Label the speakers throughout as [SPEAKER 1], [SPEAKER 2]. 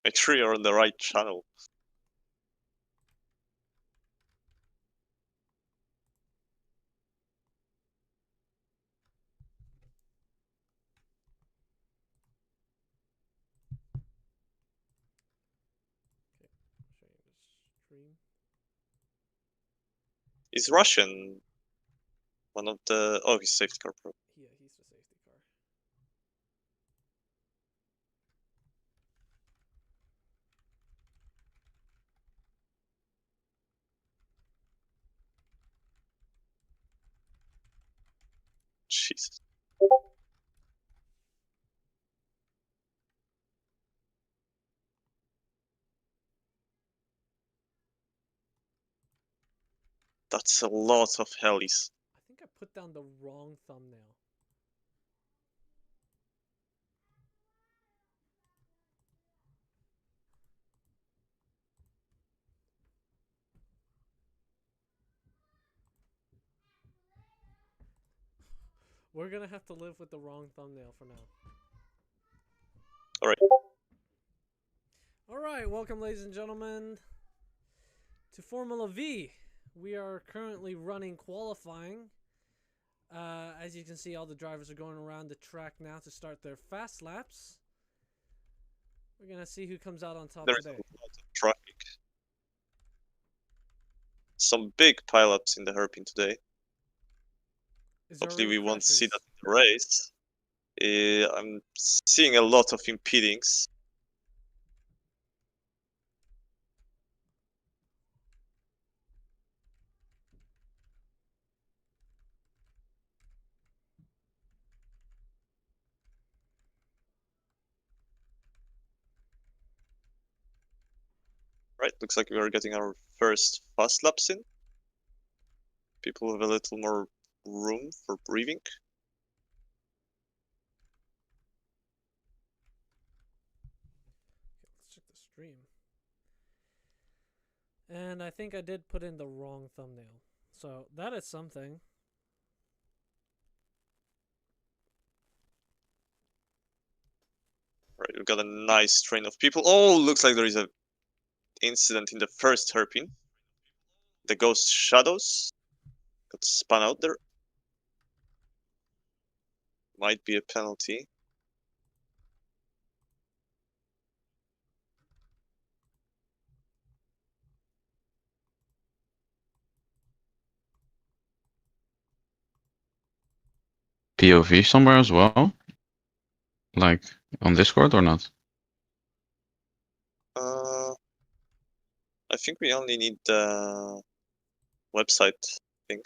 [SPEAKER 1] Make sure you're on the right channel.
[SPEAKER 2] Show you the stream.
[SPEAKER 1] Is Russian one of the... Oh, he's safety car pro.
[SPEAKER 2] Yeah, he's the safety car.
[SPEAKER 1] Jesus. That's a lot of helis.
[SPEAKER 2] I think I put down the wrong thumbnail. We're gonna have to live with the wrong thumbnail for now.
[SPEAKER 1] Alright.
[SPEAKER 2] Alright, welcome ladies and gentlemen to Formula V. We are currently running qualifying. As you can see, all the drivers are going around the track now to start their fast laps. We're gonna see who comes out on top
[SPEAKER 1] There's
[SPEAKER 2] today.
[SPEAKER 1] a lot of traffic. Some big pileups in the hairpin today. Hopefully we won't see that in the race. I'm seeing a lot of impedings. Right, looks like we are getting our first fast laps in. People have a little more room for breathing.
[SPEAKER 2] Let's check the stream. And I think I did put in the wrong thumbnail. So that is something.
[SPEAKER 1] Right, we've got a nice train of people. Oh, looks like there is a incident in the first hairpin. The ghost shadows got spun out there. Might be a penalty.
[SPEAKER 3] POV somewhere as well? Like on Discord or not?
[SPEAKER 1] I think we only need the website thing.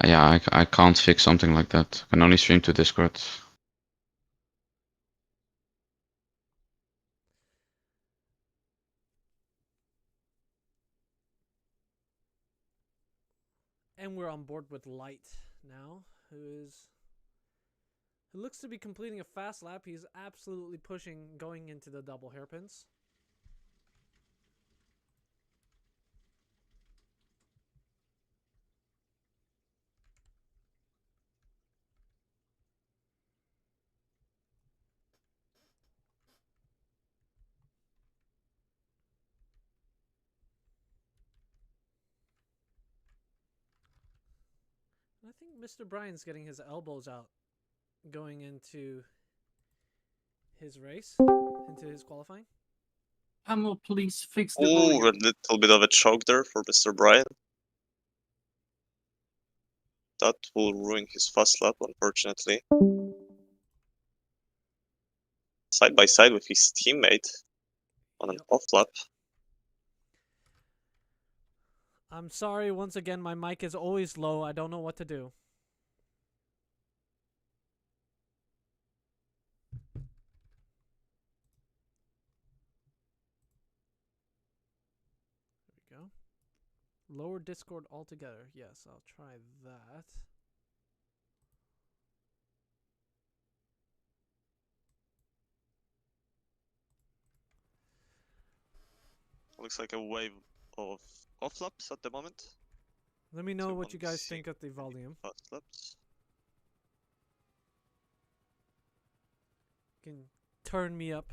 [SPEAKER 3] Yeah, I can't fix something like that. I can only stream to Discord.
[SPEAKER 2] And we're on board with Light now, who looks to be completing a fast lap. He's absolutely pushing going into the double hairpins. I think Mr. Bryan's getting his elbows out going into his race, into his qualifying.
[SPEAKER 4] Ammo, please fix the
[SPEAKER 1] Ooh,
[SPEAKER 4] volume.
[SPEAKER 1] a little bit of a choke there for Mr. Bryan. That will ruin his fast lap, unfortunately. Side by side with his teammate on an off lap.
[SPEAKER 2] I'm sorry, once again, my mic is always low. I don't know what to do. There we go. Lower Discord altogether. Yes, I'll try that.
[SPEAKER 1] Looks like a wave of off laps at the moment.
[SPEAKER 2] Let me know
[SPEAKER 1] So
[SPEAKER 2] what you guys think of the volume.
[SPEAKER 1] Fast laps.
[SPEAKER 2] You can turn me up.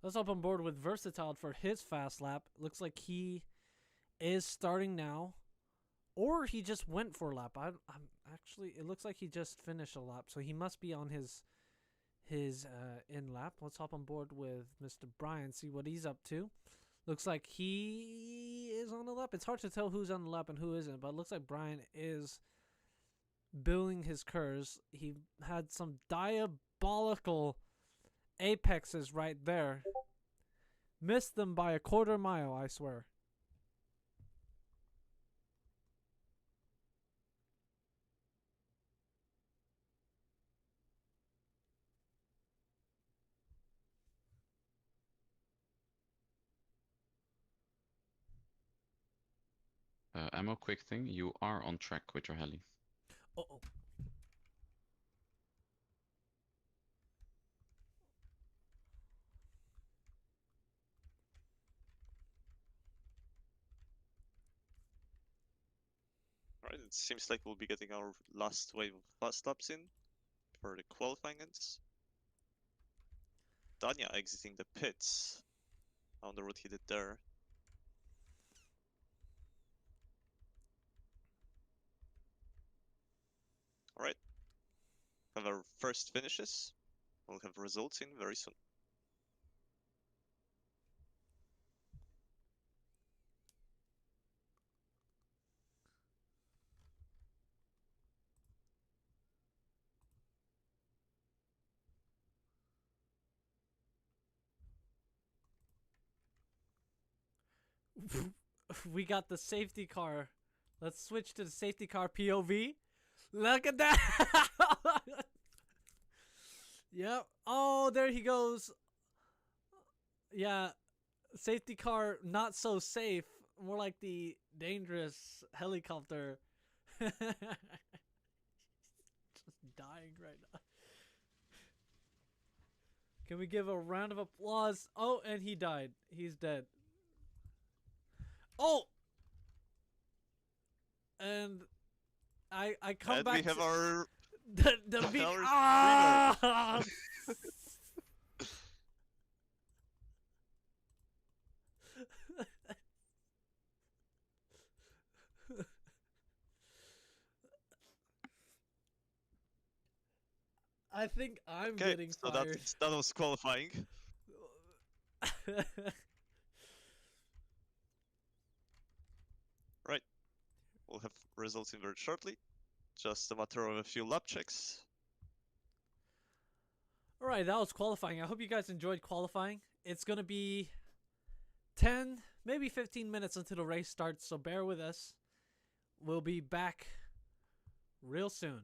[SPEAKER 2] Let's hop on board with Versatile for his fast lap. Looks like he is starting now, or he just went for a lap. I'm actually. It looks like he just finished a lap, so he must be on his in lap. Let's hop on board with Mr. Brian, see what he's up to. Looks like he is on the lap. It's hard to tell who's on the lap and who isn't, but it looks like Brian is building his curves. He had some diabolical apexes right there. Missed them by a quarter mile, I swear.
[SPEAKER 3] Ammo, quick thing. You are on track with your heli.
[SPEAKER 2] Uh-oh.
[SPEAKER 1] Alright, it seems like we'll be getting our last wave of fast stops in for the qualifying ends. Danya exiting the pits. I wonder what he did there. Alright. Have our first finishes. We'll have results in very soon.
[SPEAKER 2] We got the safety car. Let's switch to the safety car POV. Look at that. Yep. Oh, there he goes. Yeah. Safety car, not so safe. More like the dangerous helicopter. Just dying right now. Can we give a round of applause? Oh, and he died. He's dead. Oh! And I come
[SPEAKER 1] And
[SPEAKER 2] back
[SPEAKER 1] we have
[SPEAKER 2] to
[SPEAKER 1] our
[SPEAKER 2] the big
[SPEAKER 1] our
[SPEAKER 2] ah! I think I'm
[SPEAKER 1] okay,
[SPEAKER 2] getting
[SPEAKER 1] so
[SPEAKER 2] fired.
[SPEAKER 1] that was qualifying. Right. We'll have results in very shortly. Just a matter of a few lap checks.
[SPEAKER 2] Alright, that was qualifying. I hope you guys enjoyed qualifying. It's going to be 10, maybe 15 minutes until the race starts, so bear with us. We'll be back real soon.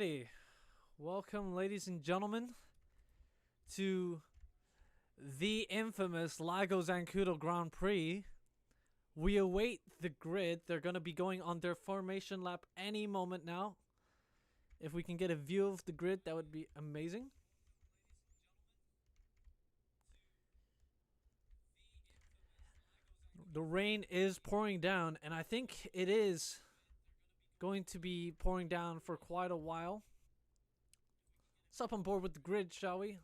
[SPEAKER 2] Alrighty. Welcome, ladies and gentlemen, to the infamous Lago Zancudo Grand Prix. We await the grid. They're going to be going on their formation lap any moment now. If we can get a view of the grid, that would be amazing. The rain is pouring down, and I think it is going to be pouring down for quite a while. Let's up on board with the grid, shall we?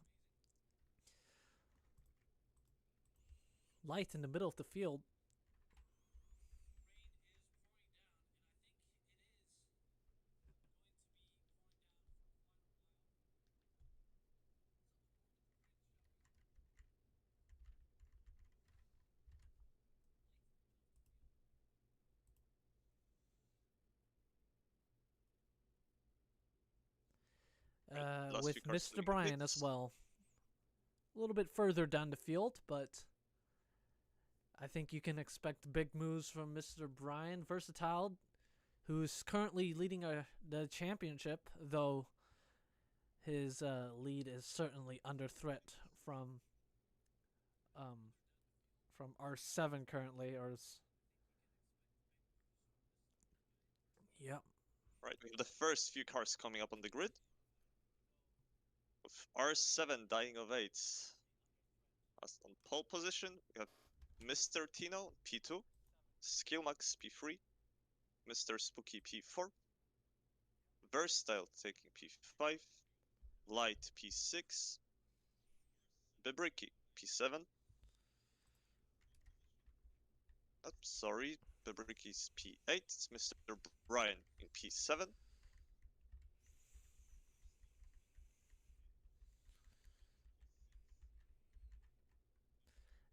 [SPEAKER 2] Light in the middle of the field. With Mr. Bryan as well. A little bit further down the field, but I think you can expect big moves from Mr. Bryan. Versatile, who's currently leading the championship, though his lead is certainly under threat from R7 currently. Yep.
[SPEAKER 1] Right, we have the first few cars coming up on the grid. With R7 dying of 8. As on pole position, we have Mr. Tino, P2, Skillmax, P3, Mr. Spooky, P4, Versatile taking P5, Light, P6, Bebricky, P7. Oh, sorry, Bebricky's P8, it's Mr. Bryan in P7.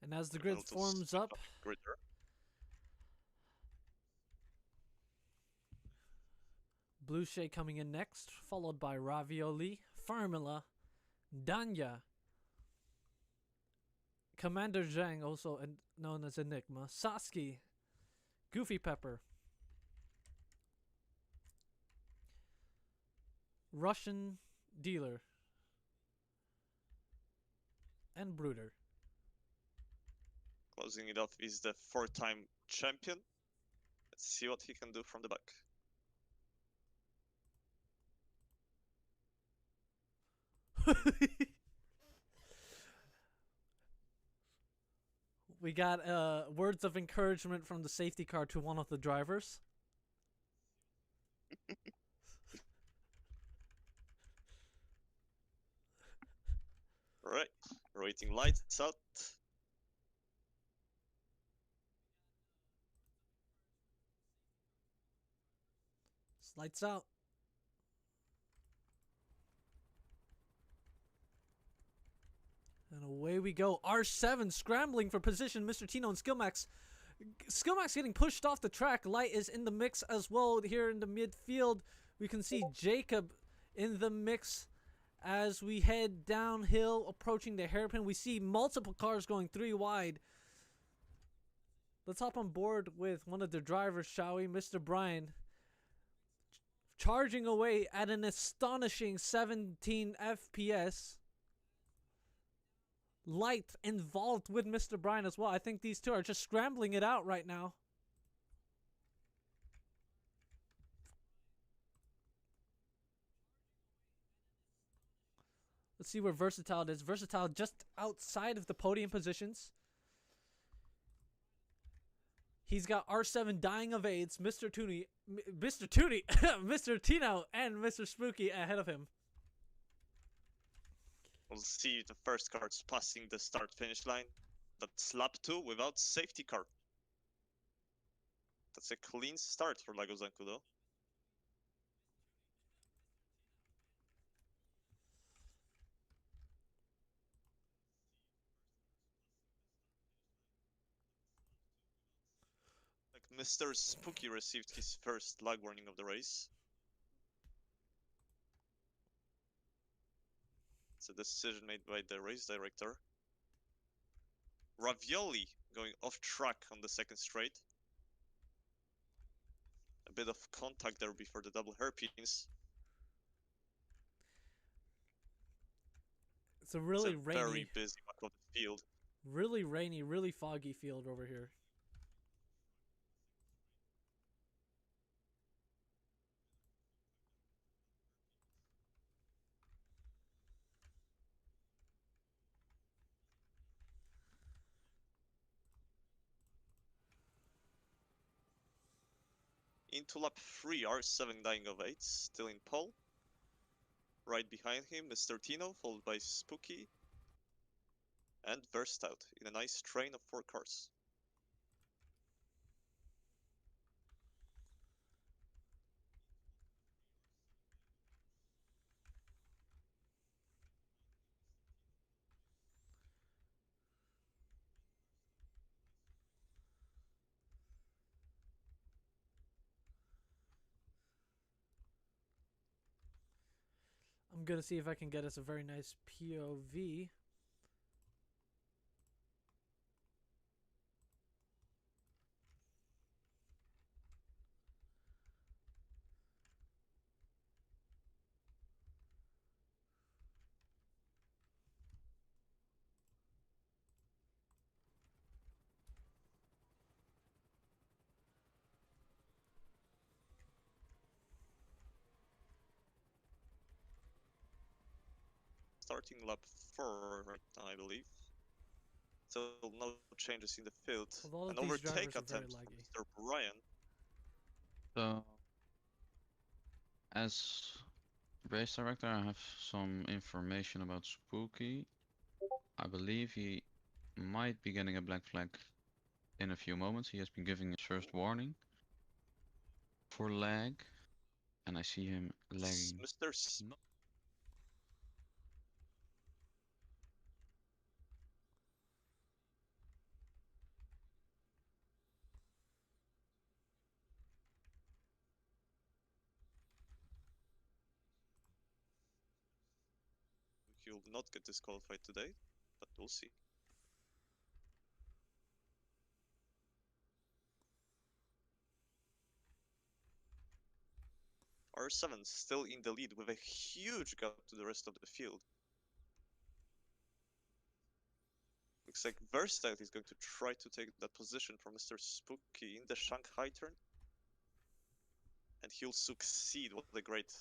[SPEAKER 2] And as the grid forms up, Blue Shay coming in next, followed by Ravioli, Formula, Danya, Commander Zhang, also known as Enigma, Sasuke, Goofy Pepper, Russian Dealer, and Brooder.
[SPEAKER 1] Closing it off is the 4-time champion. Let's see what he can do from the back.
[SPEAKER 2] We got words of encouragement from the safety car to one of the drivers.
[SPEAKER 1] Alright, rating lights out.
[SPEAKER 2] Lights out. And away we go. R7 scrambling for position. Mr. Tino and Skillmax. Skillmax getting pushed off the track. Light is in the mix as well here in the midfield. We can see Jacob in the mix as we head downhill approaching the hairpin. We see multiple cars going 3 wide. Let's hop on board with one of the drivers, shall we? Mr. Bryan. Charging away at an astonishing 17 FPS. Light involved with Mr. Bryan as well. I think these two are just scrambling it out right now. Let's see where Versatile is. Versatile just outside of the podium positions. He's got R7 dying of AIDS, Mr. Toonie, Mr. Tino, and Mr. Spooky ahead of him.
[SPEAKER 1] We'll see the first cars passing the start-finish line. That's lap 2 without safety car. That's a clean start for Lago Zancudo. Like Mr. Spooky received his first lag warning of the race. It's a decision made by the race director. Ravioli going off track on the second straight. A bit of contact there before the double hairpins.
[SPEAKER 2] It's a really
[SPEAKER 1] it's a very
[SPEAKER 2] rainy,
[SPEAKER 1] busy map of the field.
[SPEAKER 2] really foggy field over here.
[SPEAKER 1] Into lap 3, R7 dying of 8, still in pole. Right behind him, Mr. Tino, followed by Spooky and Verstout in a nice train of 4 cars.
[SPEAKER 2] I'm gonna see if I can get us a very nice POV.
[SPEAKER 1] Starting lap 4 right now, I believe. Still no changes in the field.
[SPEAKER 2] Well, all
[SPEAKER 1] An
[SPEAKER 2] of these
[SPEAKER 1] overtake
[SPEAKER 2] drivers are very
[SPEAKER 1] attempt from
[SPEAKER 2] laggy.
[SPEAKER 1] Mr. Brian.
[SPEAKER 3] So, as race director, I have some information about Spooky. I believe he might be getting a black flag in a few moments. He has been giving his first warning for lag, and I see him lagging.
[SPEAKER 1] Mr. He will not get disqualified today, but we'll see. R7 still in the lead with a huge gap to the rest of the field. Looks like Versatile is going to try to take that position from Mr. Spooky in the Shanghai turn. And he'll succeed. What a great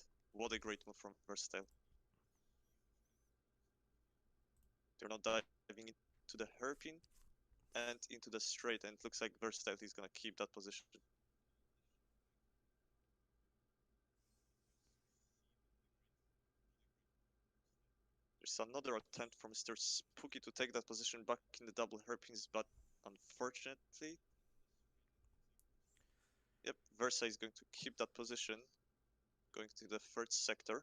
[SPEAKER 1] move from Versatile. They're now diving into the hairpin and into the straight, and it looks like Versatile is gonna keep that position. There's another attempt from Mr. Spooky to take that position back in the double hairpins, but unfortunately, yep, Versa is going to keep that position, going to the third sector.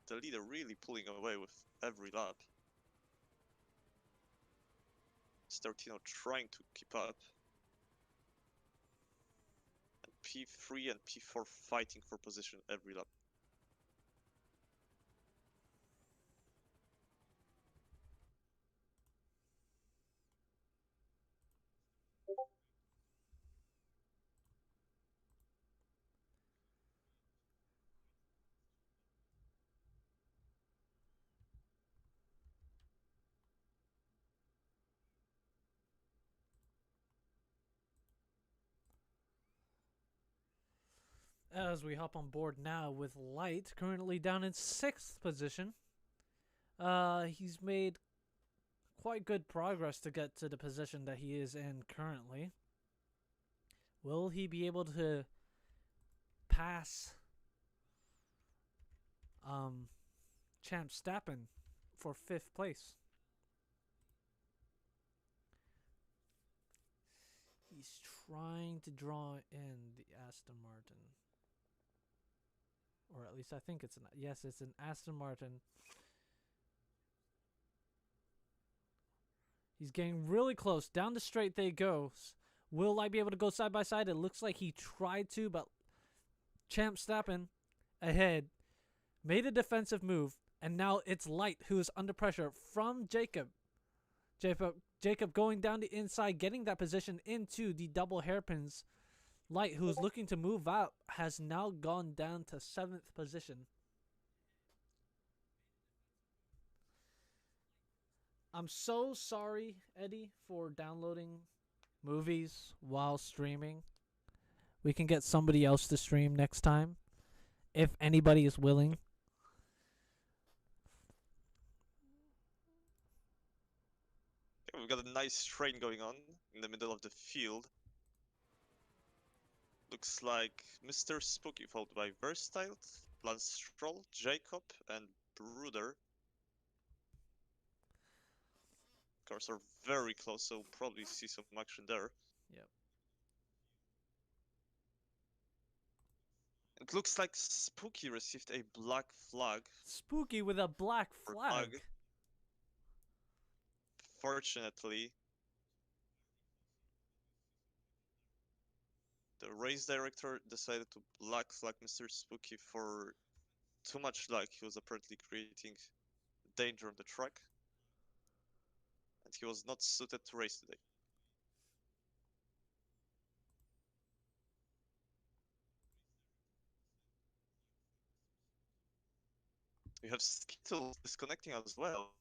[SPEAKER 1] The leader really pulling away with every lap. S14 trying to keep up. And P3 and P4 fighting for position every lap.
[SPEAKER 2] As we hop on board now with Light, currently down in 6th position. He's made quite good progress to get to the position that he is in currently. Will he be able to pass Champ Stappen for 5th place? He's trying to draw in the Aston Martin. Or at least I think it's it's an Aston Martin. He's getting really close. Down the straight they go. Will I be able to go side by side? It looks like he tried to, but Champ Stappen ahead made a defensive move And now it's Light who is under pressure from Jacob. Jacob going down the inside, getting that position into the double hairpins. Light, who is looking to move out, has now gone down to 7th position. I'm so sorry, Eddie, for downloading movies while streaming. We can get somebody else to stream next time, if anybody is willing.
[SPEAKER 1] Okay, we've got a nice train going on in the middle of the field. Looks like Mr. Spooky followed by Versatile, Lance Stroll, Jacob, and Bruder. Cars are very close, so we'll probably see some action there.
[SPEAKER 2] Yep.
[SPEAKER 1] It looks like Spooky received a black flag.
[SPEAKER 2] Spooky with a black
[SPEAKER 1] For
[SPEAKER 2] flag.
[SPEAKER 1] bug. Fortunately, the race director decided to black flag Mr. Spooky for too much lag. He was apparently creating danger on the track, and he was not suited to race today. We have Skittles disconnecting as well.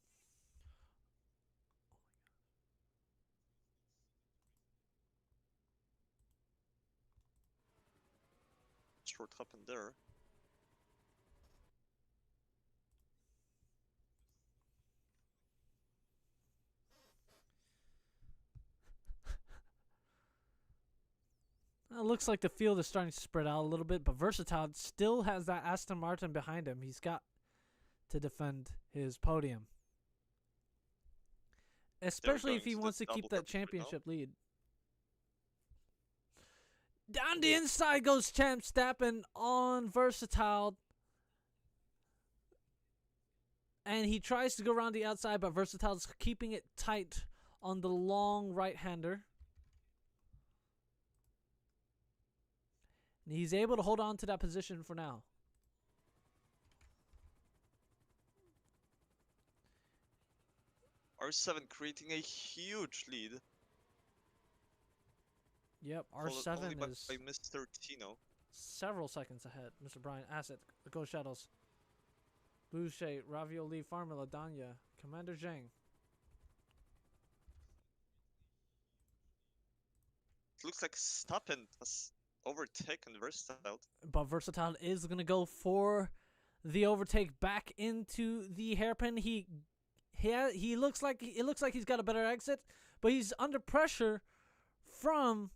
[SPEAKER 1] Not sure what happened there.
[SPEAKER 2] It looks like the field is starting to spread out a little bit, but Versatile still has that Aston Martin behind him. He's got to defend his podium. Especially if he wants to keep that championship lead. Down the inside goes Champ Stappen on Versatile. And he tries to go around the outside, but Versatile's keeping it tight on the long right-hander. And he's able to hold on to that position for now.
[SPEAKER 1] R7 creating a huge lead.
[SPEAKER 2] Yep,
[SPEAKER 1] Followed only
[SPEAKER 2] R7 is
[SPEAKER 1] by Mr. Tino.
[SPEAKER 2] several seconds ahead. Mr. Brian, Asset, Go Shadows, Boucher, Ravioli, Farmula, Danya, Commander Zhang.
[SPEAKER 1] It looks like Stappen has overtaken Versatile.
[SPEAKER 2] But Versatile is going to go for the overtake back into the hairpin. He looks like he's got a better exit, but he's under pressure from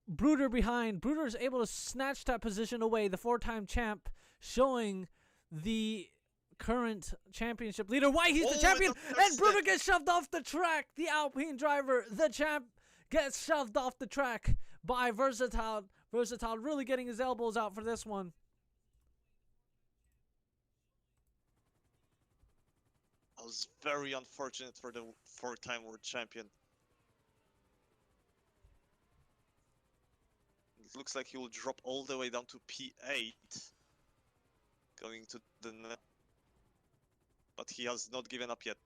[SPEAKER 2] Bruder behind. Bruder is able to snatch that position away. The 4-time champ, showing the current championship leader why he's the champion. And Bruder gets shoved off the track. The Alpine driver, the champ, gets shoved off the track by Versatile. Versatile really getting his elbows out for this one.
[SPEAKER 1] That was very unfortunate for the 4-time world champion. It looks like he will drop all the way down to P8, going to the net. But he has not given up yet.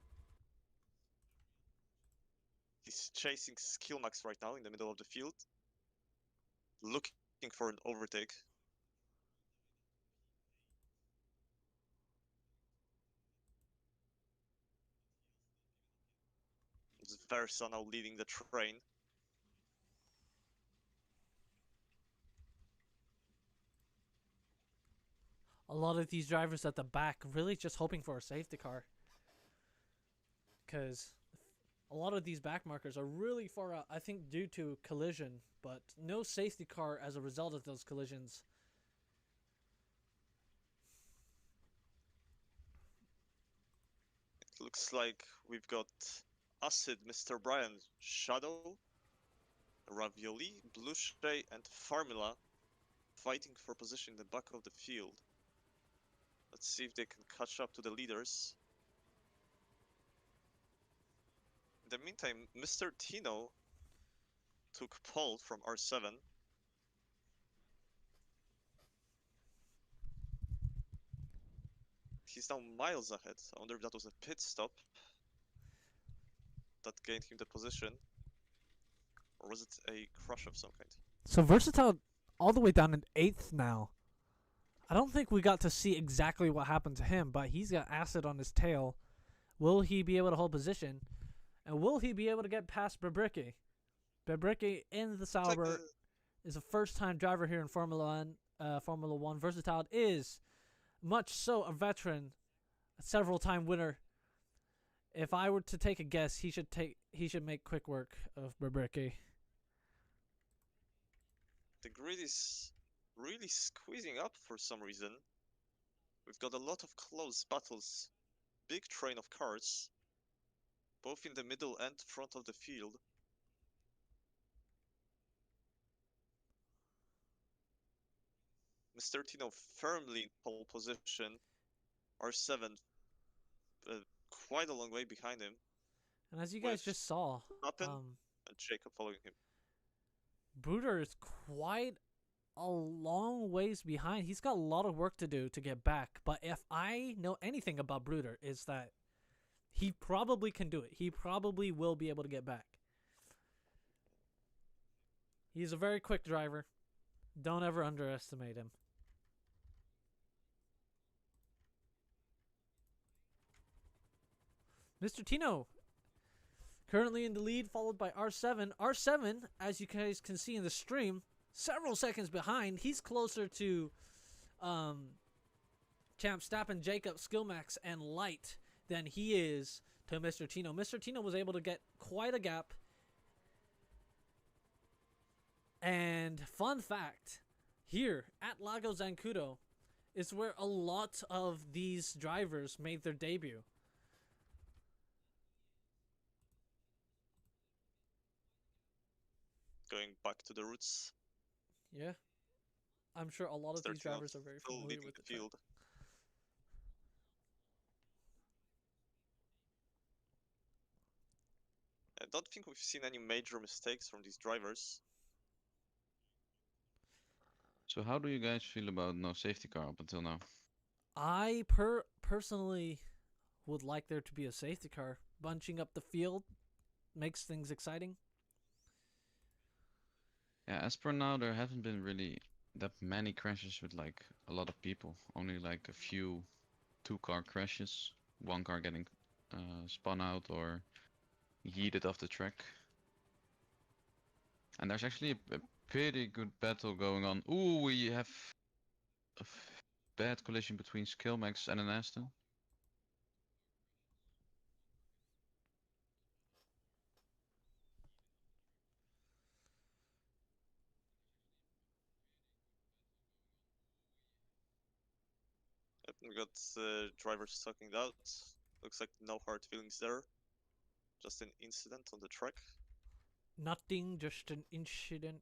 [SPEAKER 1] He's chasing Skillmax right now in the middle of the field, looking for an overtake. It's Versa now leading the train.
[SPEAKER 2] A lot of these drivers at the back really just hoping for a safety car, because a lot of these back markers are really far out, I think due to collision, but no safety car as a result of those collisions.
[SPEAKER 1] It looks like we've got Acid, Mr. Brian, Shadow, Ravioli, Bluche, and Formula fighting for position in the back of the field. Let's see if they can catch up to the leaders. In the meantime, Mr. Tino took pole from R7. he's now miles ahead. I wonder if that was a pit stop that gained him the position. Or was it a crash of some kind?
[SPEAKER 2] So Versatile all the way down in 8th now. I don't think we got to see exactly what happened to him, but he's got acid on his tail. Will he be able to hold position? And will he be able to get past Bebricki? Bebricki in the Sauber is a first-time driver here in Formula 1. Versatile is much so a veteran, a several-time winner. If I were to take a guess, he should make quick work of Bebricki.
[SPEAKER 1] The grid is really squeezing up for some reason. We've got a lot of close battles. Big train of cars, both in the middle and front of the field. Mr. Tino firmly in pole position. R7 quite a long way behind him.
[SPEAKER 2] And as you guys just saw,
[SPEAKER 1] and Jacob following him.
[SPEAKER 2] Bruder is quite a long ways behind. He's got a lot of work to do to get back. But if I know anything about Bruder, is that he probably can do it. He probably will be able to get back. He's a very quick driver. Don't ever underestimate him. Mr. Tino currently in the lead, followed by R7. R7, as you guys can see in the stream, several seconds behind. He's closer to Champ Stappen, Jacob, Skillmax, and Light than he is to Mr. Tino. Mr. Tino was able to get quite a gap. And fun fact, here at Lago Zancudo is where a lot of these drivers made their debut.
[SPEAKER 1] Going back to the roots.
[SPEAKER 2] Yeah. I'm sure a lot of these drivers are very familiar with the field.
[SPEAKER 1] I don't think we've seen any major mistakes from these drivers.
[SPEAKER 3] So how do you guys feel about no safety car up until now?
[SPEAKER 2] I personally would like there to be a safety car. Bunching up the field makes things exciting.
[SPEAKER 3] Yeah, as per now, there haven't been really that many crashes with like a lot of people. Only like a few 2-car crashes. One car getting spun out or yeeted off the track. And there's actually a pretty good battle going on. Ooh, we have a bad collision between Skillmax and an Aston.
[SPEAKER 1] We got drivers talking it out. Looks like no hard feelings there. Just an incident on the track.
[SPEAKER 2] Nothing, just an incident.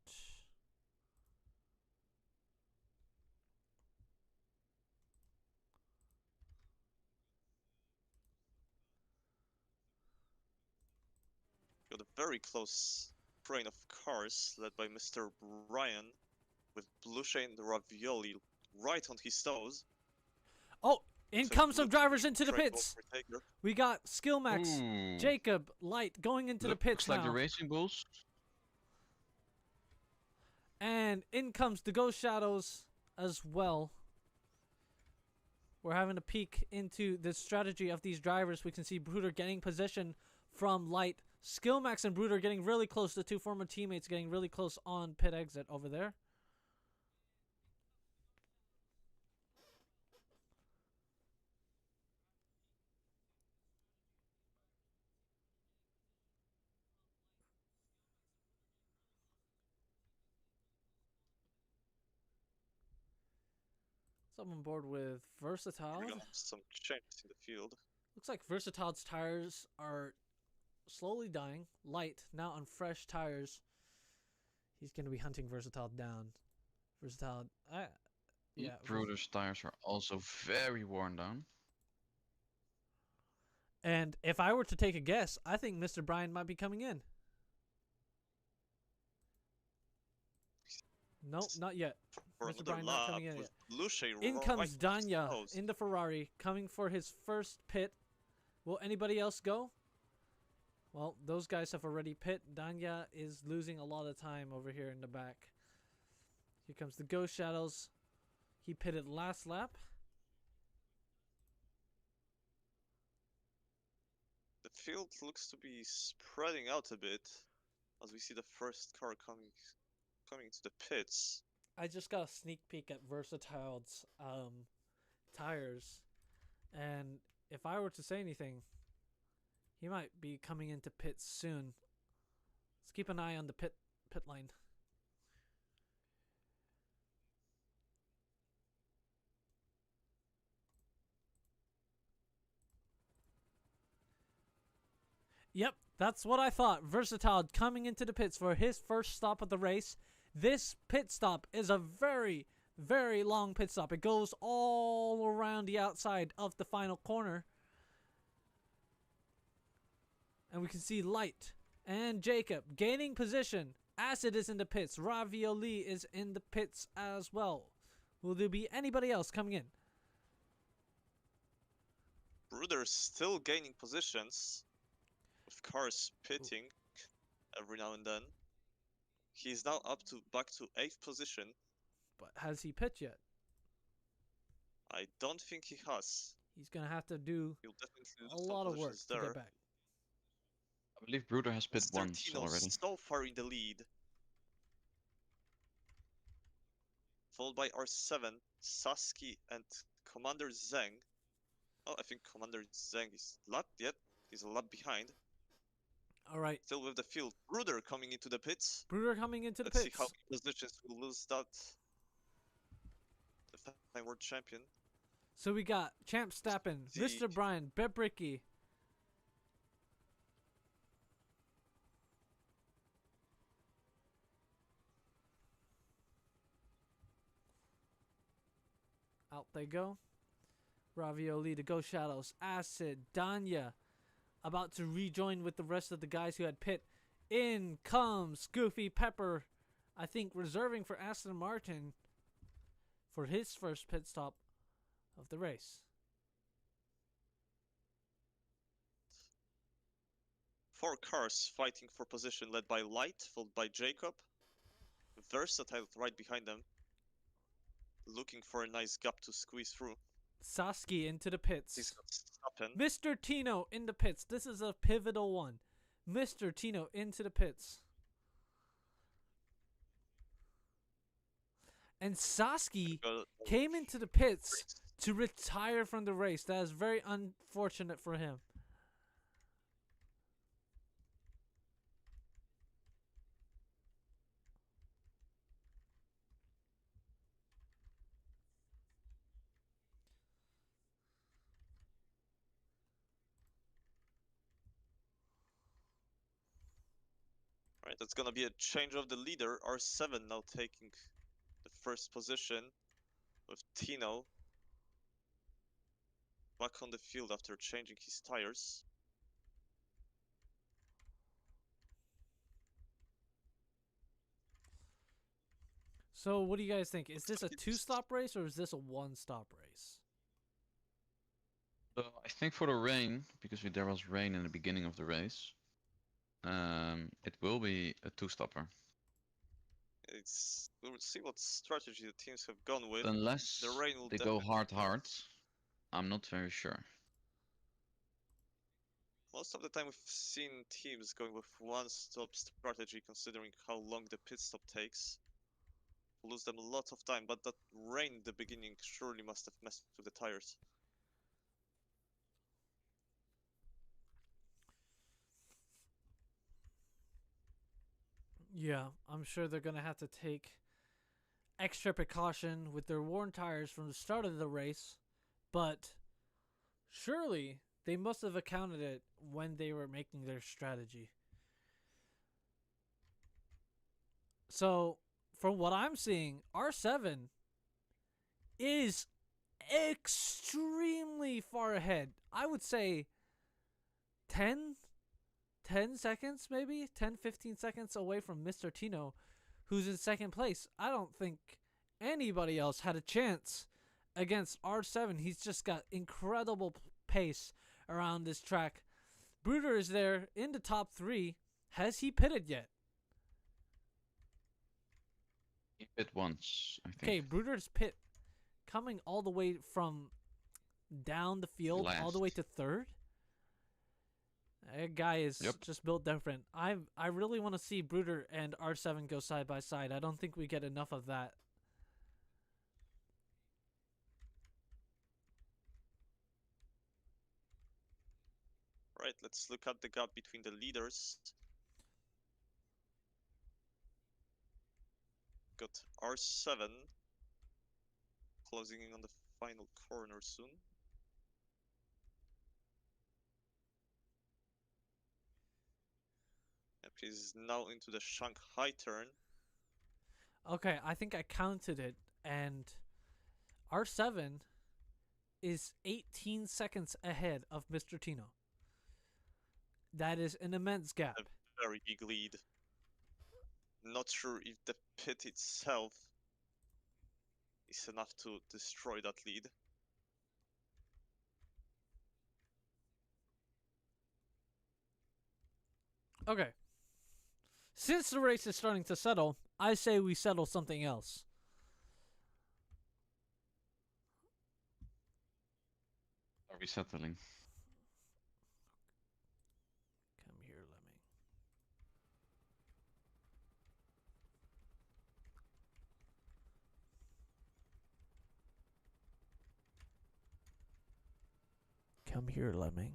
[SPEAKER 1] Got a very close train of cars led by Mr. Brian with Blue Shane Ravioli right on his toes.
[SPEAKER 2] Oh, in comes some drivers into the pits. We got Skillmax,
[SPEAKER 3] Ooh.
[SPEAKER 2] Jacob, Light going into the pits
[SPEAKER 3] Looks like
[SPEAKER 2] now.
[SPEAKER 3] the Racing Bulls.
[SPEAKER 2] And in comes the Ghost Shadows as well. We're having a peek into the strategy of these drivers. We can see Bruder getting position from Light. Skillmax and Bruder getting really close. The two former teammates getting really close on pit exit over there. So I'm on board with Versatile.
[SPEAKER 1] We're gonna have some changes in the field.
[SPEAKER 2] Looks like Versatile's tires are slowly dying. Light now on fresh tires. He's going to be hunting Versatile down. Versatile, yeah.
[SPEAKER 3] Bruder's tires are also very worn down.
[SPEAKER 2] And if I were to take a guess, I think Mr. Brian might be coming in. Nope, not yet.
[SPEAKER 1] for
[SPEAKER 2] Mr.
[SPEAKER 1] another
[SPEAKER 2] Bryan not
[SPEAKER 1] lap
[SPEAKER 2] coming in
[SPEAKER 1] with
[SPEAKER 2] yet.
[SPEAKER 1] Luce
[SPEAKER 2] In
[SPEAKER 1] right
[SPEAKER 2] comes
[SPEAKER 1] to his
[SPEAKER 2] Danya
[SPEAKER 1] nose.
[SPEAKER 2] in the Ferrari, coming for his first pit. Will anybody else go? Well, those guys have already pit. Danya is losing a lot of time over here in the back. Here comes the Ghost Shadows. He pitted last lap.
[SPEAKER 1] The field looks to be spreading out a bit as we see the first car coming to the pits.
[SPEAKER 2] I just got a sneak peek at Versatile's tires, and if I were to say anything, he might be coming into pits soon. Let's keep an eye on the pit line. Yep, that's what I thought. Versatile coming into the pits for his first stop of the race. This pit stop is a very, very long pit stop. It goes all around the outside of the final corner. And we can see Light and Jacob gaining position. Acid is in the pits. Ravioli is in the pits as well. Will there be anybody else coming in?
[SPEAKER 1] Bruder's still gaining positions, with cars pitting every now and then. He's now back to 8th position.
[SPEAKER 2] But has he pit yet?
[SPEAKER 1] I don't think he has.
[SPEAKER 2] He's going to have to do
[SPEAKER 1] He'll definitely
[SPEAKER 2] a
[SPEAKER 1] lose some
[SPEAKER 2] lot of work
[SPEAKER 1] positions
[SPEAKER 2] to
[SPEAKER 1] there.
[SPEAKER 2] get back.
[SPEAKER 3] I believe Bruder has pit once
[SPEAKER 1] 13
[SPEAKER 3] already.
[SPEAKER 1] so far in the lead. Followed by R7, Sasuke, and Commander Zeng. Oh, I think Commander Zeng is he's a lap behind.
[SPEAKER 2] All right.
[SPEAKER 1] Still with the field. Bruder coming into the pits.
[SPEAKER 2] Bruder coming into the
[SPEAKER 1] Let's
[SPEAKER 2] pits.
[SPEAKER 1] see how many positions will lose that. The time world champion.
[SPEAKER 2] So we got Champ Stappen, Mr. Bryan, Bebricky. Out they go. Ravioli, the Ghost Shadows, Acid, Danya, about to rejoin with the rest of the guys who had pit. In comes Goofy Pepper, I think reserving for Aston Martin for his first pit stop of the race.
[SPEAKER 1] 4 cars fighting for position, led by Light, followed by Jacob. Versatile right behind them, looking for a nice gap to squeeze through.
[SPEAKER 2] Sasuke into the
[SPEAKER 1] He's
[SPEAKER 2] pits.
[SPEAKER 1] got Stappen.
[SPEAKER 2] Mr. Tino in the pits. This is a pivotal one. Mr. Tino into the pits. And Sasuke came into the pits to retire from the race. That is very unfortunate for him.
[SPEAKER 1] Alright, that's gonna be a change of the leader. R7 now taking the first position with Tino back on the field after changing his tires.
[SPEAKER 2] So what do you guys think? Is this a 2-stop race or is this a 1-stop race?
[SPEAKER 3] So I think for the rain, because there was rain in the beginning of the race, it will be a 2-stopper.
[SPEAKER 1] We'll see what strategy the teams have gone with.
[SPEAKER 3] Unless
[SPEAKER 1] The rain will
[SPEAKER 3] they go
[SPEAKER 1] definitely
[SPEAKER 3] hard, I'm not very sure.
[SPEAKER 1] Most of the time we've seen teams going with one-stop strategy, considering how long the pit stop takes. Lose them a lot of time, but that rain in the beginning surely must have messed with the tires.
[SPEAKER 2] Yeah, I'm sure they're going to have to take extra precaution with their worn tires from the start of the race, but surely they must have accounted it when they were making their strategy. So, from what I'm seeing, R7 is extremely far ahead. I would say 10 seconds maybe, 10-15 seconds away from Mr. Tino, who's in second place. I don't think anybody else had a chance against R7. He's just got incredible pace around this track. Bruder is there in the top 3. Has he pitted yet?
[SPEAKER 3] He hit once, I
[SPEAKER 2] Okay,
[SPEAKER 3] think.
[SPEAKER 2] Bruder's pit coming all the way from down the field all the way
[SPEAKER 3] Last.
[SPEAKER 2] to 3rd. That guy is
[SPEAKER 3] Yep.
[SPEAKER 2] just built different. I really want to see Bruder and R7 go side by side. I don't think we get enough of that.
[SPEAKER 1] Right, let's look at the gap between the leaders. Got R7 closing in on the final corner soon. Yep, he's now into the Shanghai turn.
[SPEAKER 2] Okay, I think I counted it, and R7 is 18 seconds ahead of Mr. Tino. That is an immense gap.
[SPEAKER 1] A very big lead. Not sure if the pit itself is enough to destroy that lead.
[SPEAKER 2] Okay. Since the race is starting to settle, I say we settle something else.
[SPEAKER 3] Are we settling?
[SPEAKER 2] Come here, Lemming. Come here, Lemming.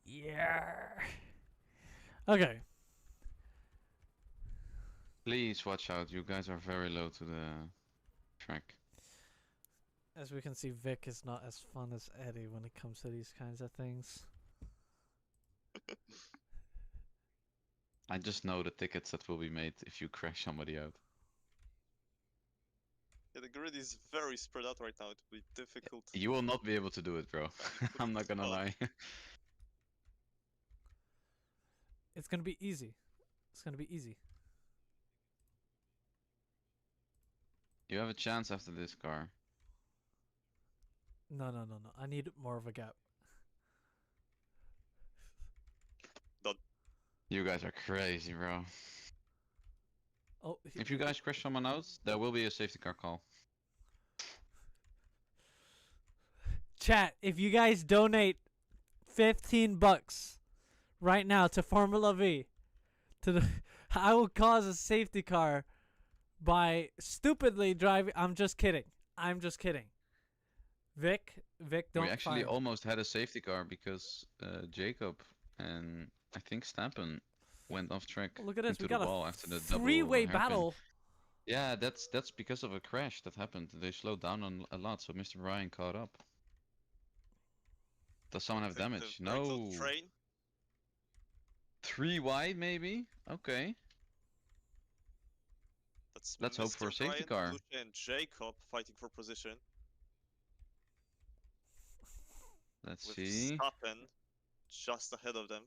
[SPEAKER 2] Yeah. Okay.
[SPEAKER 3] Please watch out. You guys are very low to the track.
[SPEAKER 2] As we can see, Vic is not as fun as Eddie when it comes to these kinds of things.
[SPEAKER 3] I just know the tickets that will be made if you crash somebody out.
[SPEAKER 1] Yeah, the grid is very spread out right now. It will be difficult.
[SPEAKER 3] You will not be able to do it, bro. I'm not gonna lie.
[SPEAKER 2] It's gonna be easy. It's gonna be easy.
[SPEAKER 3] You have a chance after this car.
[SPEAKER 2] No. I need more of a gap.
[SPEAKER 3] You guys are crazy, bro.
[SPEAKER 2] Oh,
[SPEAKER 3] If you guys crash someone out, there will be a safety car call.
[SPEAKER 2] Chat, if you guys donate $15 right now to Formula V, I will cause a safety car by stupidly driving. I'm just kidding. Vic, don't
[SPEAKER 3] We actually
[SPEAKER 2] fire.
[SPEAKER 3] almost had a safety car because Jacob and I think Stappen went off track
[SPEAKER 2] Look at this.
[SPEAKER 3] into
[SPEAKER 2] We
[SPEAKER 3] the
[SPEAKER 2] got
[SPEAKER 3] wall
[SPEAKER 2] a
[SPEAKER 3] after the double
[SPEAKER 2] three-way
[SPEAKER 3] hairpin.
[SPEAKER 2] battle.
[SPEAKER 3] Yeah, that's because of a crash that happened. They slowed down a lot, so Mr. Ryan caught up. Does someone have
[SPEAKER 1] Think the
[SPEAKER 3] damage?
[SPEAKER 1] very close
[SPEAKER 3] No.
[SPEAKER 1] train.
[SPEAKER 3] 3 wide, maybe? Okay.
[SPEAKER 1] That's
[SPEAKER 3] Let's hope for a
[SPEAKER 1] Mr.
[SPEAKER 3] safety
[SPEAKER 1] Brian,
[SPEAKER 3] car.
[SPEAKER 1] Lucia, and Jacob fighting for position.
[SPEAKER 3] Let's
[SPEAKER 1] With
[SPEAKER 3] see.
[SPEAKER 1] Stappen just ahead of them.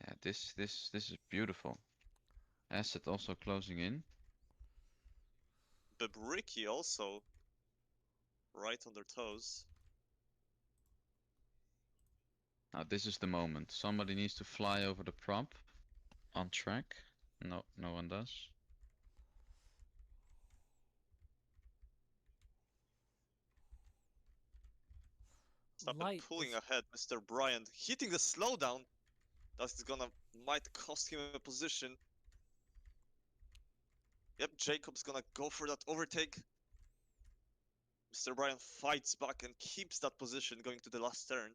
[SPEAKER 3] Yeah, this is beautiful. Asset also closing in.
[SPEAKER 1] Bebricky also right on their toes.
[SPEAKER 3] Now this is the moment. Somebody needs to fly over the prop on track. No, no one does.
[SPEAKER 1] Stappen
[SPEAKER 2] Light
[SPEAKER 1] pulling
[SPEAKER 2] is-
[SPEAKER 1] ahead. Mr. Brian hitting the slowdown. That's gonna might cost him a position. Yep, Jacob's gonna go for that overtake. Mr. Brian fights back and keeps that position going to the last turn.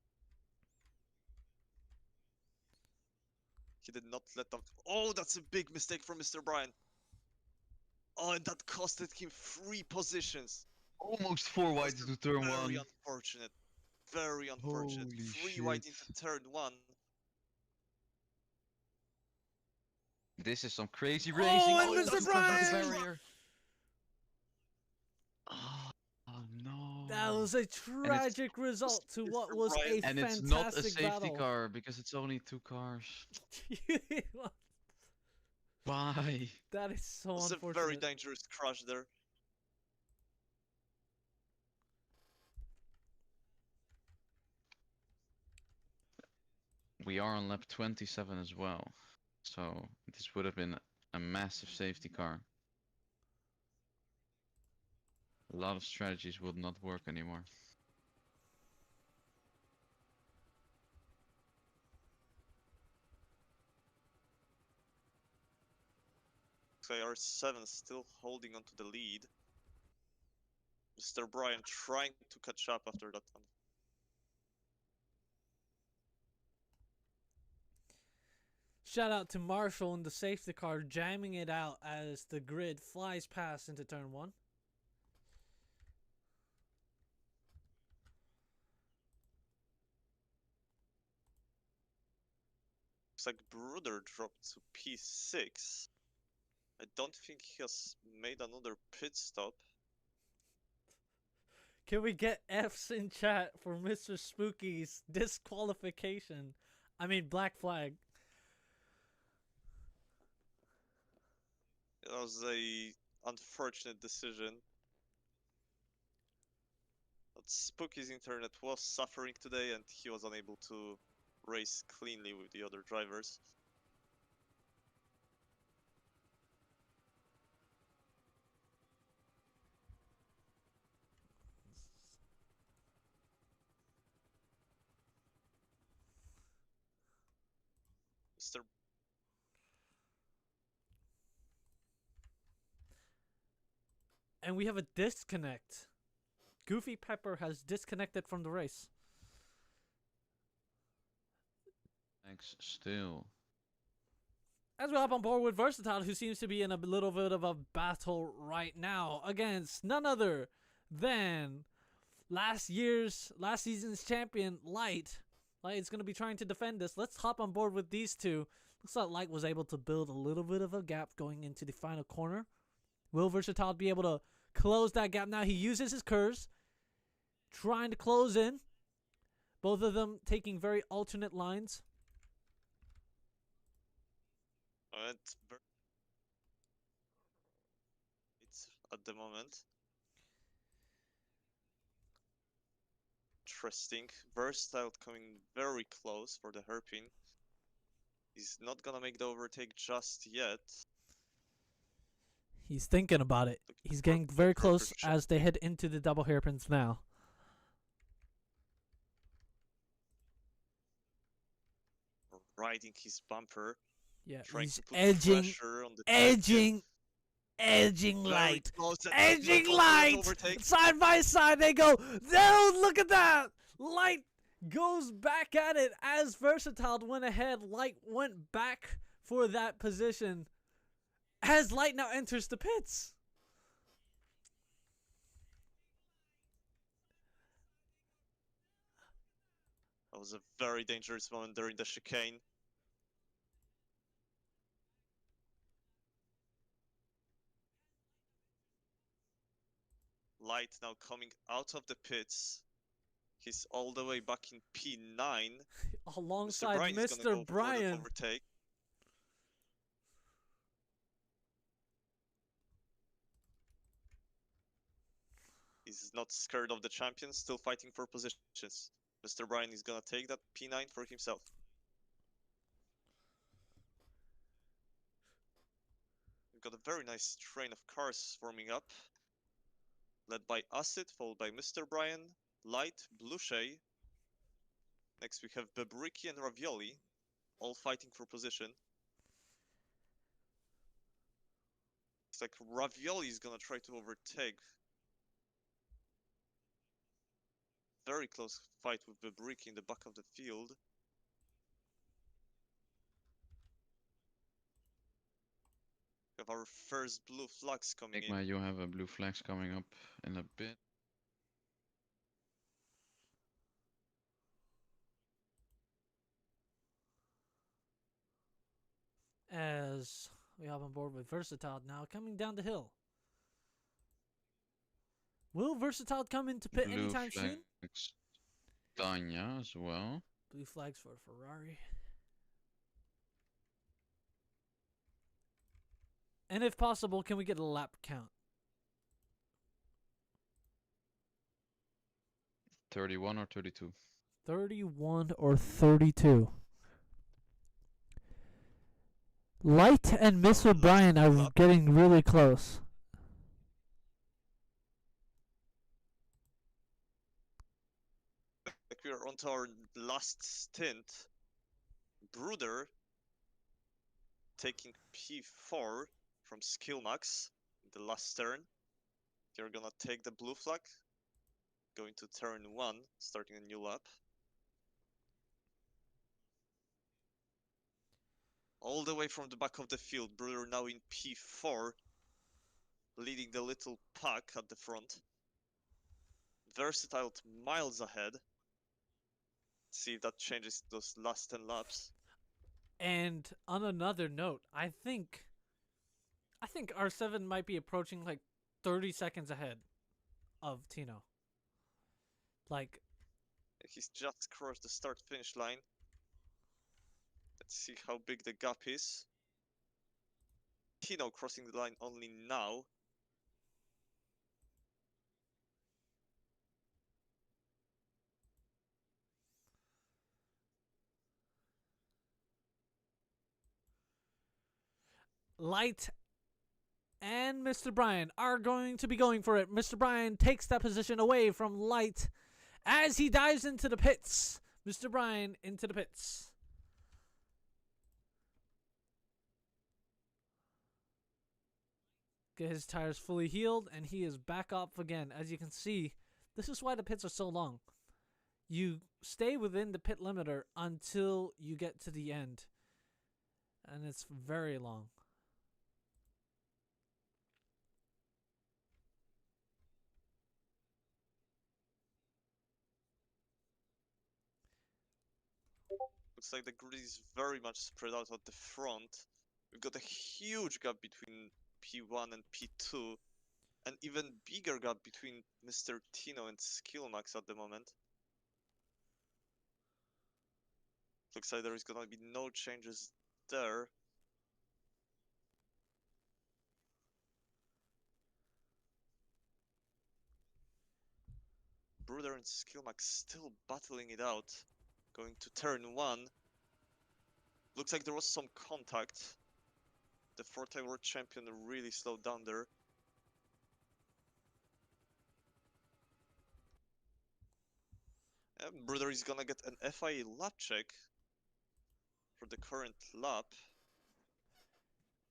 [SPEAKER 1] He did not let them. Oh, that's a big mistake from Mr. Brian. Oh, and that costed him 3 positions.
[SPEAKER 3] Almost 4 wide
[SPEAKER 1] That's
[SPEAKER 3] into turn
[SPEAKER 1] very
[SPEAKER 3] 1.
[SPEAKER 1] unfortunate. Very unfortunate.
[SPEAKER 3] Holy
[SPEAKER 1] 3 wide
[SPEAKER 3] shit.
[SPEAKER 1] into turn 1.
[SPEAKER 3] This is some crazy
[SPEAKER 2] Oh,
[SPEAKER 3] racing.
[SPEAKER 2] and
[SPEAKER 3] He
[SPEAKER 2] Mr.
[SPEAKER 3] doesn't cover the
[SPEAKER 2] Brian!
[SPEAKER 3] barrier. Oh, no.
[SPEAKER 2] That was a tragic result to what was a
[SPEAKER 3] And it's not a
[SPEAKER 2] fantastic
[SPEAKER 3] safety
[SPEAKER 2] battle.
[SPEAKER 3] car because it's only 2 cars. Why?
[SPEAKER 2] That is so
[SPEAKER 1] It's a very
[SPEAKER 2] unfortunate.
[SPEAKER 1] dangerous crash there.
[SPEAKER 3] We are on lap 27 as well. So this would have been a massive safety car. A lot of strategies would not work anymore.
[SPEAKER 1] So R7 still holding onto the lead. Mr. Bryan trying to catch up after that one.
[SPEAKER 2] Shout out to Marshall in the safety car jamming it out as the grid flies past into turn 1.
[SPEAKER 1] Looks like Bruder dropped to P6. I don't think he has made another pit stop.
[SPEAKER 2] Can we get F's in chat for Mr. Spooky's disqualification? I mean, black flag.
[SPEAKER 1] It was a unfortunate decision. But Spooky's internet was suffering today and he was unable to race cleanly with the other drivers. Mr.
[SPEAKER 2] And we have a disconnect. Goofy Pepper has disconnected from the race.
[SPEAKER 3] Thanks still.
[SPEAKER 2] As we hop on board with Versatile, who seems to be in a little bit of a battle right now against none other than last season's champion, Light. Light is going to be trying to defend this. Let's hop on board with these two. Looks like Light was able to build a little bit of a gap going into the final corner. Will Versatile be able to close that gap? Now he uses his curves, trying to close in. Both of them taking very alternate lines.
[SPEAKER 1] It's at the moment. Interesting. Versatile coming very close for the hairpin. He's not gonna make the overtake just yet.
[SPEAKER 2] He's thinking about it. He's getting very close as they head into the double hairpins now.
[SPEAKER 1] Riding his bumper.
[SPEAKER 2] Yeah,
[SPEAKER 1] Trying
[SPEAKER 2] he's
[SPEAKER 1] to put
[SPEAKER 2] edging
[SPEAKER 1] pressure on the
[SPEAKER 2] Light.
[SPEAKER 1] close and
[SPEAKER 2] Edging
[SPEAKER 1] not
[SPEAKER 2] Light!
[SPEAKER 1] overtake.
[SPEAKER 2] Side by side they go. No, look at that! Light goes back at it as Versatile went ahead. Light went back for that position as Light now enters the pits.
[SPEAKER 1] That was a very dangerous moment during the chicane. Light now coming out of the pits. He's all the way back in P9.
[SPEAKER 2] Alongside
[SPEAKER 1] Mr. Bryan is gonna go
[SPEAKER 2] Mr.
[SPEAKER 1] for the
[SPEAKER 2] Bryan.
[SPEAKER 1] overtake. He's not scared of the champion, still fighting for positions. Mr. Bryan is gonna take that P9 for himself. We've got a very nice train of cars forming up. Led by Acid, followed by Mr. Bryan, Light, Blueshay. Next we have Bebriki and Ravioli, all fighting for position. It's like Ravioli is gonna try to overtake. Very close fight with Bebriki in the back of the field. We have our first blue flags coming
[SPEAKER 3] Enigma,
[SPEAKER 1] in.
[SPEAKER 3] you have a blue flags coming up in a bit.
[SPEAKER 2] As we hop on board with Versatile now coming down the hill. Will Versatile come into pit
[SPEAKER 3] Blue
[SPEAKER 2] anytime soon?
[SPEAKER 3] flags Tanya as well.
[SPEAKER 2] Blue flags for Ferrari. And if possible, can we get a lap count?
[SPEAKER 3] 31 or 32.
[SPEAKER 2] 31 or 32. Light and Miss
[SPEAKER 1] last
[SPEAKER 2] O'Brien are
[SPEAKER 1] lap.
[SPEAKER 2] getting really close.
[SPEAKER 1] Like we are onto our last stint. Bruder taking P4 from skill max in the last turn. You're gonna take the blue flag. Going to turn 1, starting a new lap. All the way from the back of the field, Bruder now in P4, leading the little pack at the front. Versatile miles ahead. See if that changes those last 10 laps.
[SPEAKER 2] And on another note, I think R7 might be approaching like 30 seconds ahead of Tino. Like,
[SPEAKER 1] He's just crossed the start-finish line. Let's see how big the gap is. Tino crossing the line only now.
[SPEAKER 2] Light and Mr. Bryan are going to be going for it. Mr. Bryan takes that position away from Light as he dives into the pits. Mr. Bryan into the pits. Get his tires fully healed, and he is back up again. As you can see, this is why the pits are so long. You stay within the pit limiter until you get to the end, and it's very long.
[SPEAKER 1] Looks like the grid is very much spread out at the front. We've got a huge gap between P1 and P2. An even bigger gap between Mr. Tino and Skillmax at the moment. Looks like there is gonna be no changes there. Bruder and Skillmax still battling it out. Going to turn 1. Looks like there was some contact. The 4-time world champion really slowed down there. And Bruder is gonna get an FIA lap check for the current lap.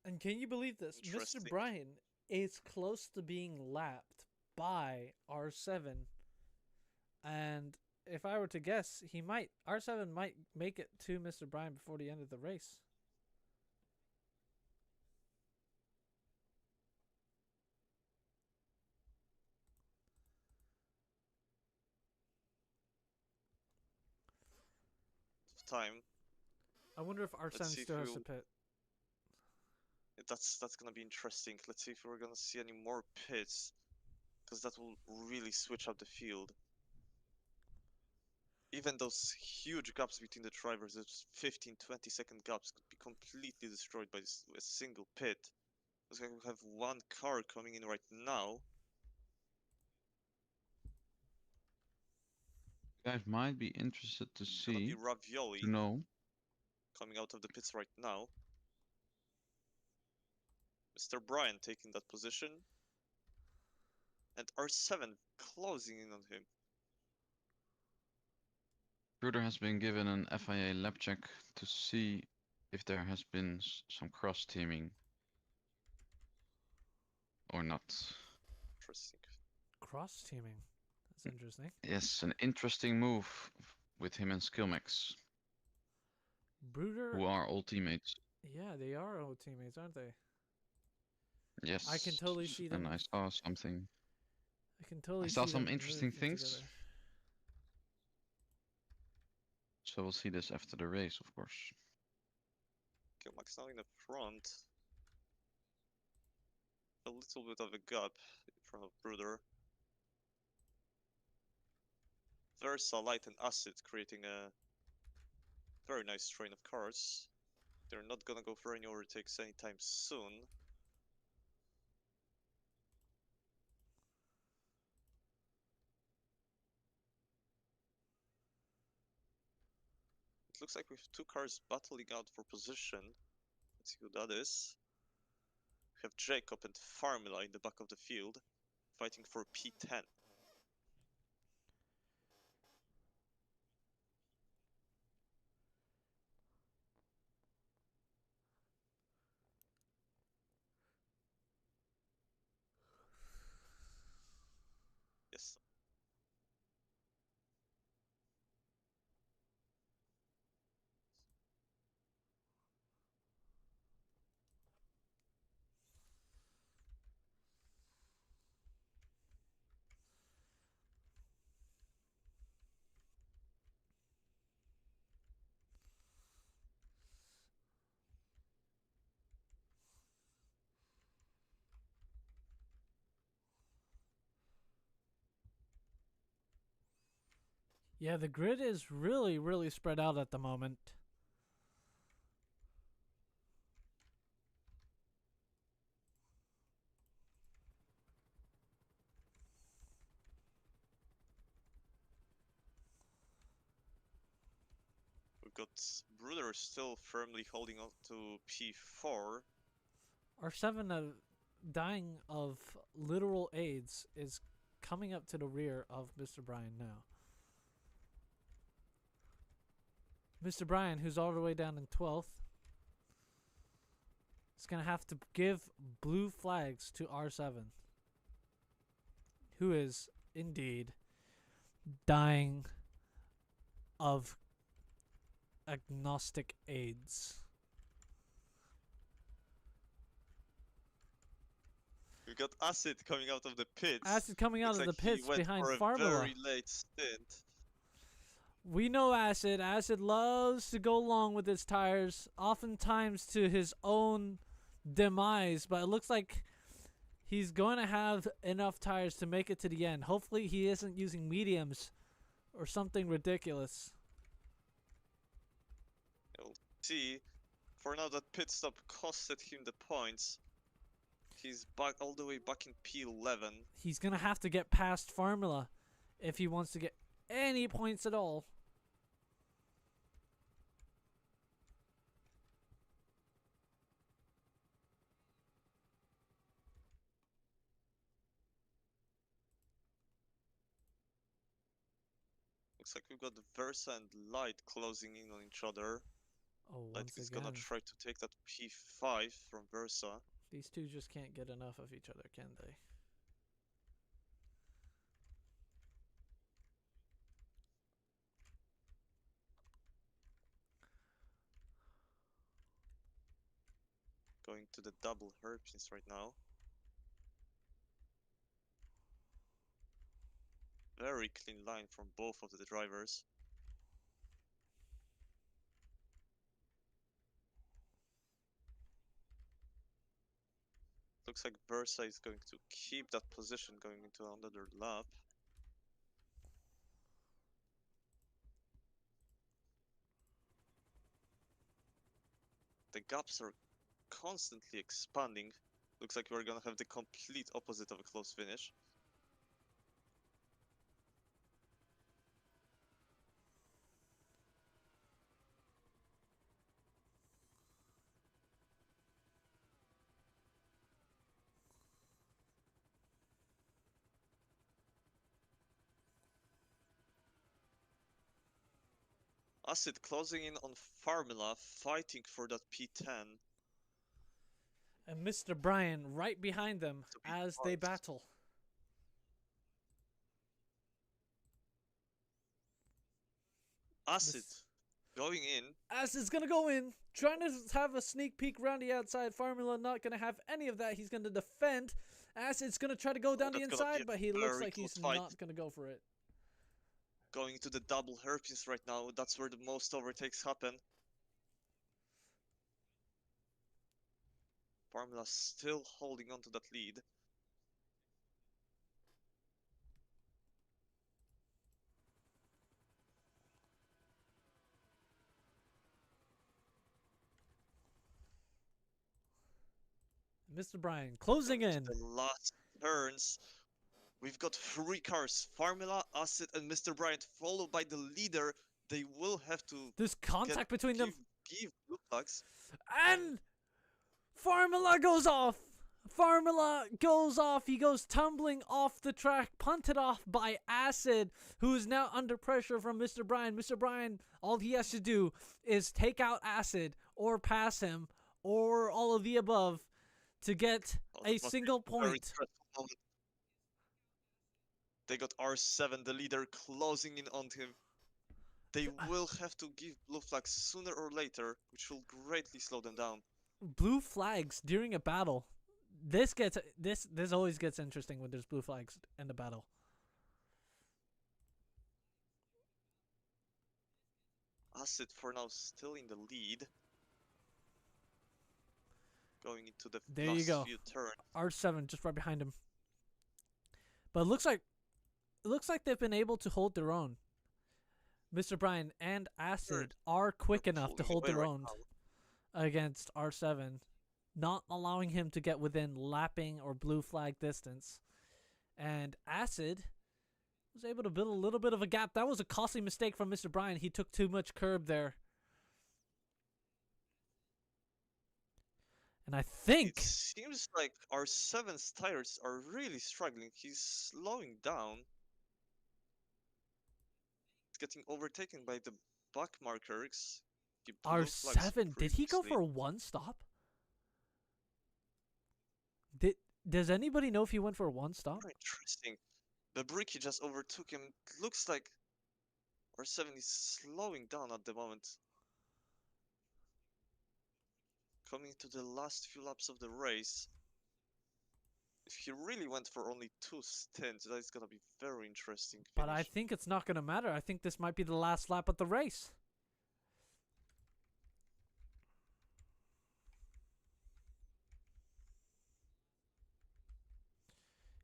[SPEAKER 2] And can you believe this? Mr.
[SPEAKER 1] Interesting.
[SPEAKER 2] Bryan is close to being lapped by R7. And if I were to guess, R7 might make it to Mr. Bryan before the end of the race.
[SPEAKER 1] Time.
[SPEAKER 2] I wonder if R7
[SPEAKER 1] see if
[SPEAKER 2] still has
[SPEAKER 1] we'll-
[SPEAKER 2] to pit.
[SPEAKER 1] That's gonna be interesting. Let's see if we're gonna see any more pits, because that will really switch up the field. Even those huge gaps between the drivers, those 15-20 second gaps, could be completely destroyed by a single pit. Looks like we have one car coming in right now.
[SPEAKER 3] You guys might be interested to
[SPEAKER 1] Gonna be
[SPEAKER 3] see,
[SPEAKER 1] Ravioli
[SPEAKER 3] to know.
[SPEAKER 1] coming out of the pits right now. Mr. Bryan taking that position. And R7 closing in on him.
[SPEAKER 3] Bruder has been given an FIA lap check to see if there has been some cross teaming or not.
[SPEAKER 1] Interesting.
[SPEAKER 2] Cross teaming. That's interesting.
[SPEAKER 3] Yes, an interesting move with him and Skillmax,
[SPEAKER 2] Bruder.
[SPEAKER 3] who are all teammates.
[SPEAKER 2] Yeah, they are old teammates, aren't they?
[SPEAKER 3] Yes.
[SPEAKER 2] I can totally see them.
[SPEAKER 3] And I saw something.
[SPEAKER 2] I can totally
[SPEAKER 3] I saw
[SPEAKER 2] see
[SPEAKER 3] some
[SPEAKER 2] them
[SPEAKER 3] interesting
[SPEAKER 2] moving
[SPEAKER 3] things.
[SPEAKER 2] together.
[SPEAKER 3] So we'll see this after the race, of course.
[SPEAKER 1] Kilmax now in the front. A little bit of a gap in front of Bruder. Versa, Light, and Acid, creating a very nice train of cars. They're not gonna go for any overtakes anytime soon. It looks like we have two cars battling out for position. Let's see who that is. We have Jacob and Formula in the back of the field, fighting for P10. Yes.
[SPEAKER 2] Yeah, the grid is really spread out at the moment.
[SPEAKER 1] We've got Bruder still firmly holding on to P4.
[SPEAKER 2] R7 dying of literal AIDS is coming up to the rear of Mr. Bryan now. Mr. Bryan, who's all the way down in 12th, is going to have to give blue flags to R7, who is indeed dying of agnostic AIDS.
[SPEAKER 1] We've got Acid coming out of the pits.
[SPEAKER 2] Acid coming out
[SPEAKER 1] Looks
[SPEAKER 2] of
[SPEAKER 1] like
[SPEAKER 2] the pits
[SPEAKER 1] he went
[SPEAKER 2] behind
[SPEAKER 1] for a
[SPEAKER 2] Formula.
[SPEAKER 1] very late stint.
[SPEAKER 2] We know Acid. Acid loves to go along with his tires, oftentimes to his own demise, but it looks like he's going to have enough tires to make it to the end. Hopefully he isn't using mediums or something ridiculous.
[SPEAKER 1] You'll see. For now, that pit stop costed him the points. He's back all the way back in P11.
[SPEAKER 2] He's going to have to get past Formula if he wants to get any points at all.
[SPEAKER 1] Looks like we've got Versa and Light closing in on each other.
[SPEAKER 2] Oh,
[SPEAKER 1] Light
[SPEAKER 2] once
[SPEAKER 1] is
[SPEAKER 2] again,
[SPEAKER 1] gonna try to take that P5 from Versa.
[SPEAKER 2] these two just can't get enough of each other, can they?
[SPEAKER 1] Going to the double hairpins right now. Very clean line from both of the drivers. Looks like Versa is going to keep that position going into another lap. The gaps are constantly expanding. Looks like we're gonna have the complete opposite of a close finish. Acid closing in on Formula, fighting for that P10.
[SPEAKER 2] And Mr. Bryan right behind them
[SPEAKER 1] To be
[SPEAKER 2] as they
[SPEAKER 1] fast.
[SPEAKER 2] battle.
[SPEAKER 1] Acid going in.
[SPEAKER 2] Acid's gonna go in, trying to have a sneak peek around the outside. Formula not gonna have any of that. He's gonna defend. Acid's gonna try to go down the
[SPEAKER 1] That's gonna be
[SPEAKER 2] inside,
[SPEAKER 1] a
[SPEAKER 2] but he looks
[SPEAKER 1] very
[SPEAKER 2] like he's
[SPEAKER 1] close fight.
[SPEAKER 2] not gonna go for it.
[SPEAKER 1] Going to the double hairpins right now. That's where the most overtakes happen. Formula still holding on to that lead.
[SPEAKER 2] Mr. Brian closing
[SPEAKER 1] Coming
[SPEAKER 2] in.
[SPEAKER 1] to the last turns. We've got 3 cars, Formula, Acid, and Mr. Bryant, followed by the leader. They will have to
[SPEAKER 2] There's contact between them.
[SPEAKER 1] give blue flags.
[SPEAKER 2] And Formula goes off. Formula goes off. He goes tumbling off the track, punted off by Acid, who is now under pressure from Mr. Brian. Mr. Brian, all he has to do is take out Acid or pass him or all of the above to get a single point.
[SPEAKER 1] They got R7, the leader, closing in on him. They will have to give blue flags sooner or later, which will greatly slow them down.
[SPEAKER 2] Blue flags during a battle. This always gets interesting when there's blue flags in the battle.
[SPEAKER 1] Acid for now still in the lead. Going into the
[SPEAKER 2] There
[SPEAKER 1] last
[SPEAKER 2] you go.
[SPEAKER 1] few turns.
[SPEAKER 2] R7 just right behind him. But it looks like they've been able to hold their own. Mr. Brian and Acid are quick enough to hold their own against R7, not allowing him to get within lapping or blue flag distance. And Acid was able to build a little bit of a gap. That was a costly mistake from Mr. Brian. He took too much curb there. And I think
[SPEAKER 1] It seems like R7's tires are really struggling. He's slowing down. He's getting overtaken by the back markers.
[SPEAKER 2] R7, did he go for a one stop? Does anybody know if he went for a one stop?
[SPEAKER 1] Very interesting. The Bricky just overtook him. It looks like R7 is slowing down at the moment. Coming to the last few laps of the race. If he really went for only 2 stints, that is gonna be very interesting.
[SPEAKER 2] But I think it's not gonna matter. I think this might be the last lap of the race.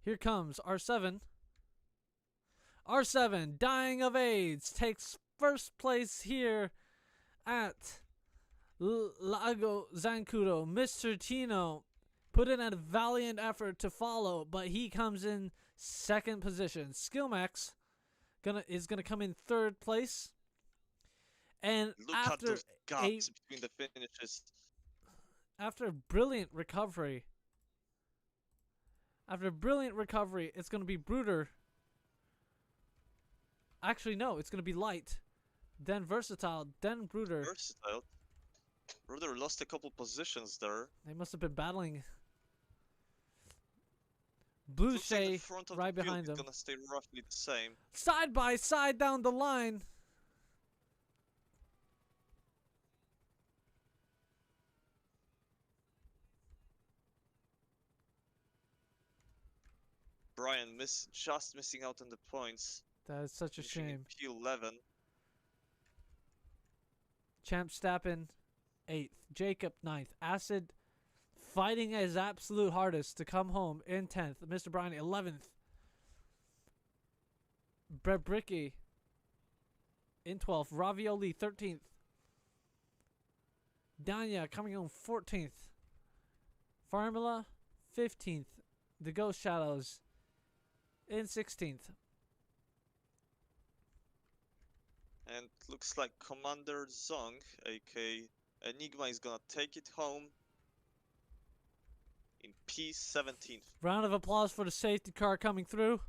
[SPEAKER 2] Here comes R7. R7, dying of AIDS, takes first place here at Lago Zancudo. Mr. Tino put in a valiant effort to follow, but he comes in second position. Skillmax is gonna come in third place. And
[SPEAKER 1] look at those gaps between the finishes.
[SPEAKER 2] After a brilliant recovery, it's going to be Bruder. Actually, no, it's going to be Light, then Versatile, then Bruder.
[SPEAKER 1] Versatile. Bruder lost a couple positions there.
[SPEAKER 2] They must have been battling. Blue Shay right behind them.
[SPEAKER 1] Gonna stay roughly the same.
[SPEAKER 2] Side by side down the line.
[SPEAKER 1] Brian just missing out on the points.
[SPEAKER 2] That is such a shame.
[SPEAKER 1] P11.
[SPEAKER 2] Champ Stappen 8th. Jacob 9th. Acid fighting his absolute hardest to come home in 10th. Mr. Brian 11th. Bricky in 12th. Ravioli 13th. Danya coming home 14th. Formula 15th. The Ghost Shadows in 16th.
[SPEAKER 1] And looks like Commander Zong, aka Enigma, is gonna take it home in P17th.
[SPEAKER 2] Round of applause for the safety car coming through.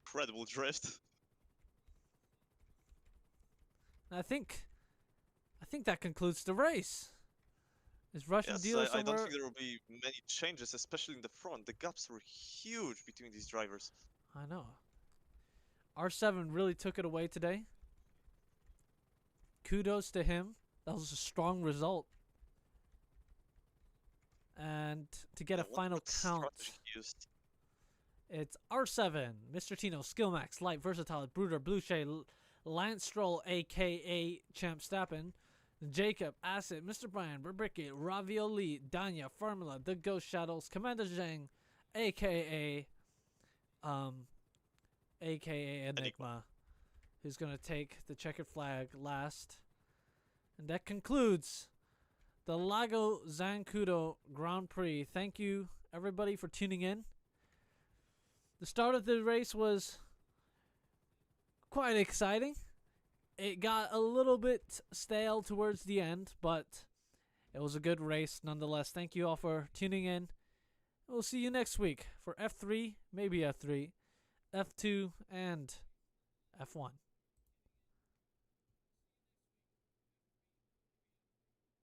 [SPEAKER 1] Incredible drift.
[SPEAKER 2] I think that concludes the race. Is Russian
[SPEAKER 1] Yes,
[SPEAKER 2] dealer
[SPEAKER 1] I
[SPEAKER 2] somewhere?
[SPEAKER 1] don't think there will be many changes, especially in the front. The gaps were huge between these drivers.
[SPEAKER 2] I know. R7 really took it away today. Kudos to him. That was a strong result. And to get a final count, it's R7, Mr. Tino, Skillmax, Light, Versatile, Bruder, Blue Shay, Lance Stroll, aka Champ Stappen, Jacob, Acid, Mr. Brian, Bricky, Ravioli, Danya, Formula, The Ghost Shadows, Commander Zhang, aka Enigma, who's going to take the checkered flag last. And that concludes the Lago Zancudo Grand Prix. Thank you, everybody, for tuning in. The start of the race was quite exciting. It got a little bit stale towards the end, but it was a good race nonetheless. Thank you all for tuning in. We'll see you next week for F3, maybe F3, F2, and F1.